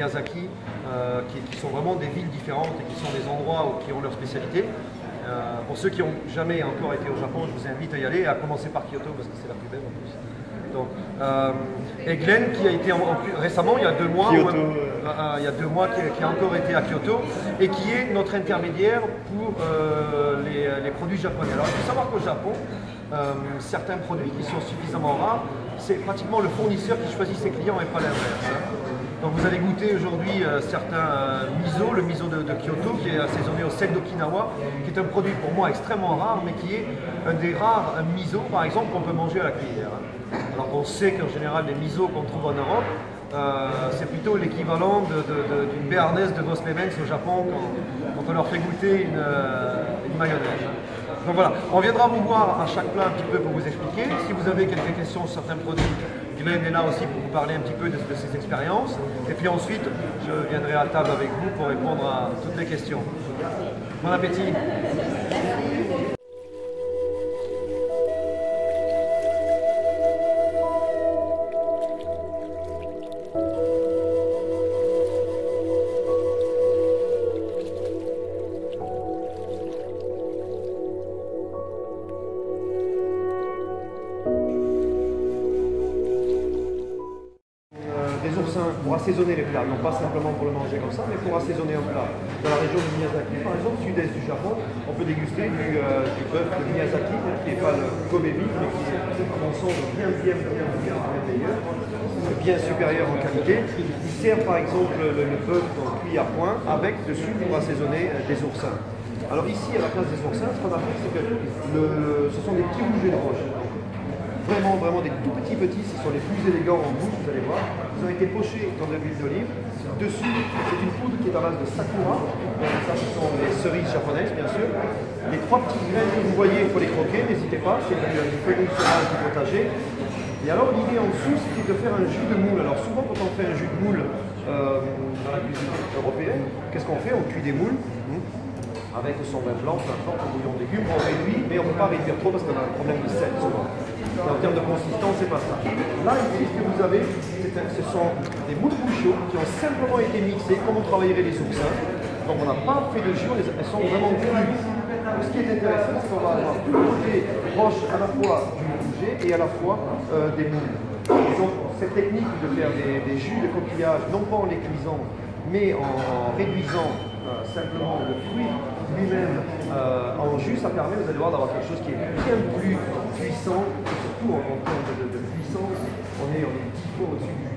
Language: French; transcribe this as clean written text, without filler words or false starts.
Miyazaki, qui sont vraiment des villes différentes et qui sont des endroits qui ont leur spécialité. Pour ceux qui n'ont jamais encore été au Japon, je vous invite à y aller, à commencer par Kyoto parce que c'est la plus belle en plus. Donc, et Glenn qui a été récemment, il y a 2 mois, qui a encore été à Kyoto et qui est notre intermédiaire pour les produits japonais. Alors il faut savoir qu'au Japon, certains produits qui sont suffisamment rares, c'est pratiquement le fournisseur qui choisit ses clients et pas l'inverse. Donc vous allez goûter aujourd'hui certains miso, le miso de Kyoto qui est assaisonné au sel d'Okinawa, qui est un produit pour moi extrêmement rare, mais qui est un des rares miso par exemple qu'on peut manger à la cuillère. Alors on sait qu'en général les miso qu'on trouve en Europe, c'est plutôt l'équivalent d'une béarnaise de Vos Clemens au Japon quand on leur fait goûter une mayonnaise. Donc voilà, on viendra vous voir à chaque plat un petit peu pour vous expliquer. Si vous avez quelques questions sur certains produits, Glenn est là aussi pour vous parler un petit peu de ses expériences. Et puis ensuite, je viendrai à table avec vous pour répondre à toutes les questions. Bon appétit! Des oursins pour assaisonner les plats, non pas simplement pour le manger comme ça, mais pour assaisonner un plat. Dans la région de Miyazaki, par exemple, sud-est du Japon, on peut déguster du bœuf de Miyazaki, qui n'est pas le Kobe beef, mais qui est, à mon sens, bien meilleur, bien supérieur en qualité. Il sert par exemple le bœuf cuit à point avec dessus pour assaisonner des oursins. Alors ici, à la place des oursins, ce qu'on a fait, c'est que ce sont des petits rougets de roche. Vraiment des tout petits, ce sont les plus élégants en bouche, vous allez voir. Ils ont été pochés dans de l'huile d'olive. Dessus, c'est une poudre qui est à base de sakura. Ça, ce sont les cerises japonaises, bien sûr. Les 3 petites graines que vous voyez, il faut les croquer, n'hésitez pas, c'est du feuillet sauvage du potager. Et alors, l'idée en dessous, c'est de faire un jus de moule. Alors, souvent, quand on fait un jus de moule dans la cuisine européenne, qu'est-ce qu'on fait? On cuit des moules. Avec son vin blanc, peu importe, un bouillon de légumes, on réduit, mais on ne peut pas réduire trop parce qu'on a un problème de sel souvent. Et en termes de consistance, c'est pas ça. Là, ici, ce que vous avez, ce sont des moules bouchons qui ont simplement été mixées comme on travaillerait les oursins. Donc on n'a pas fait de jus, elles sont vraiment crues. Donc ce qui est intéressant, c'est qu'on va avoir tout le côté proche à la fois du bouger et à la fois des moules. Et donc cette technique de faire des jus de coquillage, non pas en les cuisant, mais en réduisant simplement le fruit lui-même en jus, ça permet, vous allez voir, d'avoir quelque chose qui est bien plus puissant, et surtout en termes de puissance, on est 10 fois au-dessus du jus.